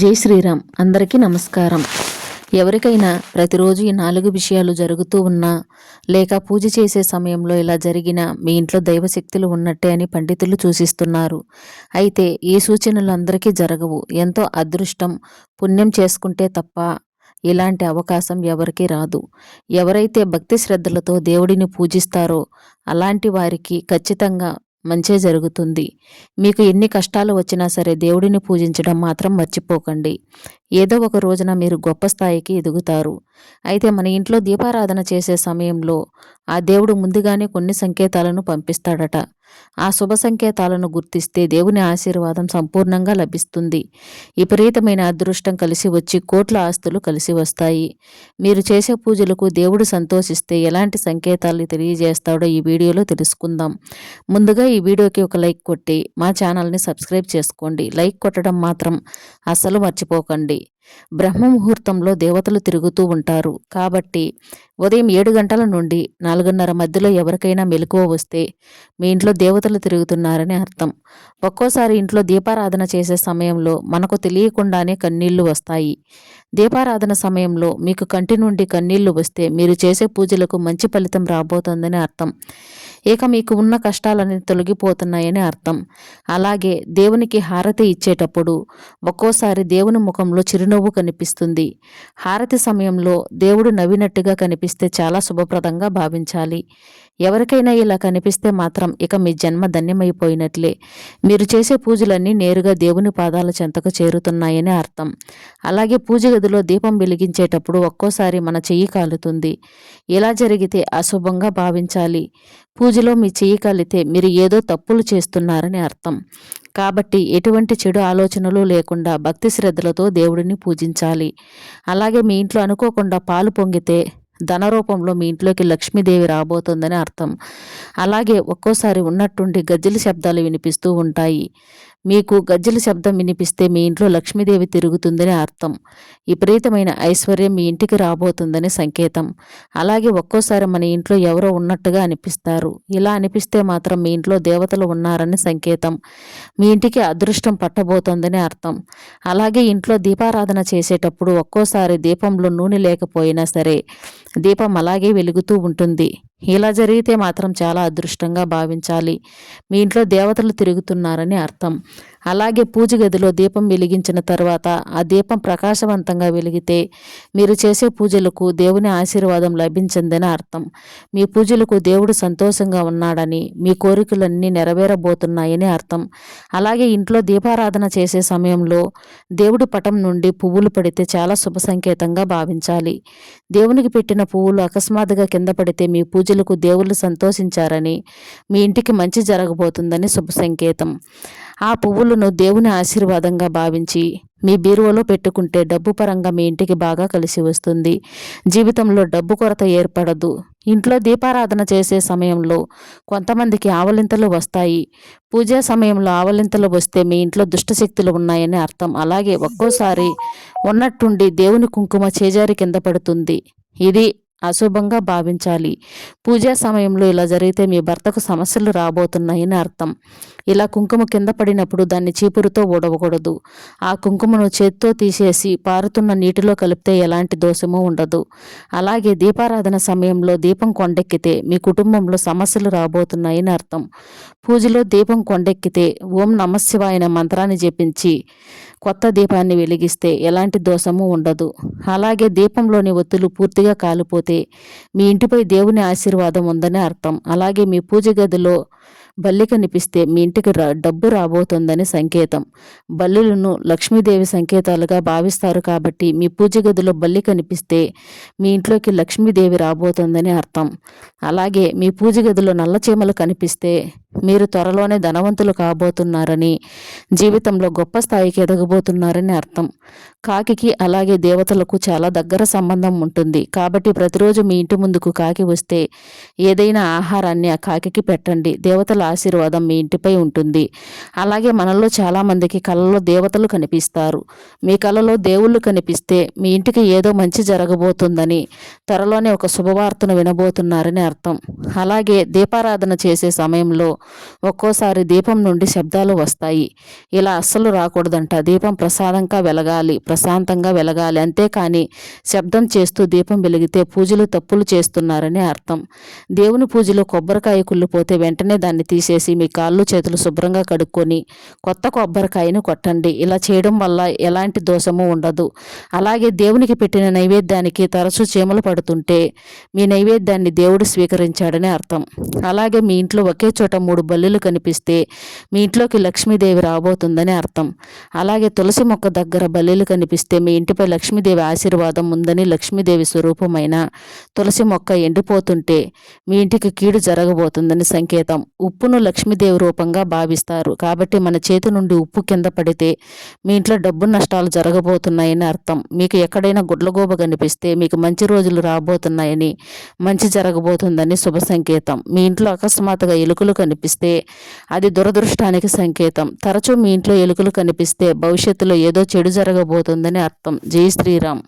జై శ్రీరామ్. అందరికీ నమస్కారం. ఎవరికైనా ప్రతిరోజు ఈ 4 విషయాలు జరుగుతూ ఉన్నా, లేక పూజ చేసే సమయంలో ఇలా జరిగినా మీ ఇంట్లో దైవశక్తులు ఉన్నట్టే అని పండితులు సూచిస్తున్నారు. అయితే ఈ సూచనలు అందరికీ జరగవు. ఎంతో అదృష్టం, పుణ్యం చేసుకుంటే తప్ప ఇలాంటి అవకాశం ఎవరికీ రాదు. ఎవరైతే భక్తి శ్రద్ధలతో దేవుడిని పూజిస్తారో అలాంటి వారికి ఖచ్చితంగా మంచే జరుగుతుంది. మీకు ఎన్ని కష్టాలు వచ్చినా సరే దేవుడిని పూజించడం మాత్రం మర్చిపోకండి. ఏదో ఒక రోజున మీరు గొప్ప స్థాయికి ఎదుగుతారు. అయితే మన ఇంట్లో దీపారాధన చేసే సమయంలో ఆ దేవుడు ముందుగానే కొన్ని సంకేతాలను పంపిస్తాడట. ఆ శుభ సంకేతాలను గుర్తిస్తే దేవుని ఆశీర్వాదం సంపూర్ణంగా లభిస్తుంది. విపరీతమైన అదృష్టం కలిసి వచ్చి కోట్ల ఆస్తులు కలిసి వస్తాయి. మీరు చేసే పూజలకు దేవుడు సంతోషిస్తే ఎలాంటి సంకేతాలు తెలియజేస్తాడో ఈ వీడియోలో తెలుసుకుందాం. ముందుగా ఈ వీడియోకి ఒక లైక్ కొట్టి మా ఛానల్ని సబ్స్క్రైబ్ చేసుకోండి. లైక్ కొట్టడం మాత్రం అస్సలు మర్చిపోకండి. బ్రహ్మ ముహూర్తంలో దేవతలు తిరుగుతూ ఉంటారు కాబట్టి ఉదయం 7 గంటల నుండి 4:30 మధ్యలో ఎవరికైనా మెలకువ వస్తే మీ ఇంట్లో దేవతలు తిరుగుతున్నారని అర్థం. ఒక్కోసారి ఇంట్లో దీపారాధన చేసే సమయంలో మనకు తెలియకుండానే కన్నీళ్లు వస్తాయి. దీపారాధన సమయంలో మీకు కంటి నుండి కన్నీళ్లు వస్తే మీరు చేసే పూజలకు మంచి ఫలితం రాబోతోందని అర్థం. ఇక మీకు ఉన్న కష్టాలన్నీ తొలగిపోతున్నాయని అర్థం. అలాగే దేవునికి హారతి ఇచ్చేటప్పుడు ఒక్కోసారి దేవుని ముఖంలో చిరునవ్వు కనిపిస్తుంది. హారతి సమయంలో దేవుడు నవ్వినట్టుగా కనిపిస్తే చాలా శుభప్రదంగా భావించాలి. ఎవరికైనా ఇలా కనిపిస్తే మాత్రం ఇక మీ జన్మ ధన్యమైపోయినట్లే. మీరు చేసే పూజలన్నీ నేరుగా దేవుని పాదాల చెంతకు చేరుతున్నాయని అర్థం. అలాగే పూజ గదిలో దీపం వెలిగించేటప్పుడు ఒక్కోసారి మన చెయ్యి కాలుతుంది. ఇలా జరిగితే అశుభంగా భావించాలి. పూజలో మీ చెయ్యి కాలితే మీరు ఏదో తప్పులు చేస్తున్నారని అర్థం. కాబట్టి ఎటువంటి చెడు ఆలోచనలు లేకుండా భక్తి శ్రద్ధలతో దేవుడిని పూజించాలి. అలాగే మీ ఇంట్లో అనుకోకుండా పాలు పొంగితే ధన రూపంలో మీ ఇంట్లోకి లక్ష్మీదేవి రాబోతుందని అర్థం. అలాగే ఒక్కోసారి ఉన్నట్టుండి గజ్జెల శబ్దాలు వినిపిస్తూ ఉంటాయి. మీకు గజ్జెల శబ్దం వినిపిస్తే మీ ఇంట్లో లక్ష్మీదేవి తిరుగుతుందని అర్థం. విపరీతమైన ఐశ్వర్యం మీ ఇంటికి రాబోతుందని సంకేతం. అలాగే ఒక్కోసారి మన ఇంట్లో ఎవరో ఉన్నట్టుగా అనిపిస్తారు. ఇలా అనిపిస్తే మాత్రం మీ ఇంట్లో దేవతలు ఉన్నారని సంకేతం. మీ ఇంటికి అదృష్టం పట్టబోతోందని అర్థం. అలాగే ఇంట్లో దీపారాధన చేసేటప్పుడు ఒక్కోసారి దీపంలో నూనె లేకపోయినా సరే దీపం అలాగే వెలుగుతూ ఉంటుంది. ఇలా జరిగితే మాత్రం చాలా అదృష్టంగా భావించాలి. మీ ఇంట్లో దేవతలు తిరుగుతున్నారని అర్థం. అలాగే పూజ గదిలో దీపం వెలిగించిన తర్వాత ఆ దీపం ప్రకాశవంతంగా వెలిగితే మీరు చేసే పూజలకు దేవుని ఆశీర్వాదం లభించిందని అర్థం. మీ పూజలకు దేవుడు సంతోషంగా ఉన్నాడని, మీ కోరికలన్నీ నెరవేరబోతున్నాయని అర్థం. అలాగే ఇంట్లో దీపారాధన చేసే సమయంలో దేవుడి పటం నుండి పువ్వులు పడితే చాలా శుభ సంకేతంగా భావించాలి. దేవునికి పెట్టిన పువ్వులు అకస్మాత్తుగా కింద పడితే మీ పూజలకు దేవుళ్ళు సంతోషించారని, మీ ఇంటికి మంచి జరగబోతుందని శుభ సంకేతం. ఆ పువ్వులను దేవుని ఆశీర్వాదంగా భావించి మీ బీరువాలో పెట్టుకుంటే డబ్బు పరంగా మీ ఇంటికి బాగా కలిసి వస్తుంది. జీవితంలో డబ్బు కొరత ఏర్పడదు. ఇంట్లో దీపారాధన చేసే సమయంలో కొంతమందికి ఆవలింతలు వస్తాయి. పూజా సమయంలో ఆవలింతలు వస్తే మీ ఇంట్లో దుష్టశక్తులు ఉన్నాయని అర్థం. అలాగే ఒక్కోసారి ఉన్నట్టుండి దేవుని కుంకుమ చేజారి కింద పడుతుంది. ఇది అశుభంగా భావించాలి. పూజా సమయంలో ఇలా జరిగితే మీ భర్తకు సమస్యలు రాబోతున్నాయని అర్థం. ఇలా కుంకుమ కింద పడినప్పుడు దాన్ని చీపురుతో ఊడవకూడదు. ఆ కుంకుమను చేత్తో తీసేసి పారుతున్న నీటిలో కలిపితే ఎలాంటి దోషము ఉండదు. అలాగే దీపారాధన సమయంలో దీపం కొండెక్కితే మీ కుటుంబంలో సమస్యలు రాబోతున్నాయని అర్థం. పూజలో దీపం కొండెక్కితే ఓం నమఃశివాయ మంత్రాన్ని జపించి కొత్త దీపాన్ని వెలిగిస్తే ఎలాంటి దోషము ఉండదు. అలాగే దీపంలోని ఒత్తులు పూర్తిగా కాలిపోతే మీ ఇంటిపై దేవుని ఆశీర్వాదం ఉందని అర్థం. అలాగే మీ పూజ గదిలో బల్లి కనిపిస్తే మీ ఇంటికి డబ్బు రాబోతుందని సంకేతం. బల్లులను లక్ష్మీదేవి సంకేతాలుగా భావిస్తారు కాబట్టి మీ పూజ గదిలో బల్లి కనిపిస్తే మీ ఇంట్లోకి లక్ష్మీదేవి రాబోతుందని అర్థం. అలాగే మీ పూజ గదిలో నల్ల చీమలు కనిపిస్తే మీరు త్వరలోనే ధనవంతులు కాబోతున్నారని, జీవితంలో గొప్ప స్థాయికి ఎదగబోతున్నారని అర్థం. కాకికి అలాగే దేవతలకు చాలా దగ్గర సంబంధం ఉంటుంది కాబట్టి ప్రతిరోజు మీ ఇంటి ముందుకు కాకి వస్తే ఏదైనా ఆహారాన్ని ఆ కాకికి పెట్టండి. దేవతల ఆశీర్వాదం మీ ఇంటిపై ఉంటుంది. అలాగే మనలో చాలామందికి కలలో దేవతలు కనిపిస్తారు. మీ కలలో దేవుళ్ళు కనిపిస్తే మీ ఇంటికి ఏదో మంచి జరగబోతుందని, త్వరలోనే ఒక శుభవార్తను వినబోతున్నారని అర్థం. అలాగే దీపారాధన చేసే సమయంలో ఒక్కోసారి దీపం నుండి శబ్దాలు వస్తాయి. ఇలా అస్సలు రాకూడదంట. దీపం ప్రశాంతంగా వెలగాలి. అంతేకాని శబ్దం చేస్తూ దీపం వెలిగితే పూజలు తప్పులు చేస్తున్నారని అర్థం. దేవుని పూజలో కొబ్బరికాయ కుళ్ళిపోతే వెంటనే దాన్ని తీసేసి మీ కాళ్ళు చేతులు శుభ్రంగా కడుక్కొని కొత్త కొబ్బరికాయను కొట్టండి. ఇలా చేయడం వల్ల ఎలాంటి దోషము ఉండదు. అలాగే దేవునికి పెట్టిన నైవేద్యానికి తరచూ చీమలు పడుతుంటే మీ నైవేద్యాన్ని దేవుడు స్వీకరించాడని అర్థం. అలాగే మీ ఇంట్లో ఒకే చోట 3 బల్లులు కనిపిస్తే మీ ఇంట్లోకి లక్ష్మీదేవి రాబోతుందని అర్థం. అలాగే తులసి మొక్క దగ్గర బల్లీలు కనిపిస్తే మీ ఇంటిపై లక్ష్మీదేవి ఆశీర్వాదం ఉందని, లక్ష్మీదేవి స్వరూపమైన తులసి మొక్క ఎండిపోతుంటే మీ ఇంటికి కీడు జరగబోతుందని సంకేతం. ఉప్పును లక్ష్మీదేవి రూపంగా భావిస్తారు. కాబట్టి మన చేతి నుండి ఉప్పు కింద పడితే మీ ఇంట్లో డబ్బు నష్టాలు జరగబోతున్నాయని అర్థం. మీకు ఎక్కడైనా గుడ్లగూబ కనిపిస్తే మీకు మంచి రోజులు రాబోతున్నాయని, మంచి జరగబోతుందని శుభ సంకేతం. మీ ఇంట్లో అకస్మాత్తుగా ఎలుకలు కనిపిస్తే అది దురదృష్టానికి సంకేతం. తరచూ మీ ఇంట్లో ఎలుకలు కనిపిస్తే భవిష్యత్తులో ఏదో చెడు జరగబోతుందని అర్థం. జై శ్రీరామ్.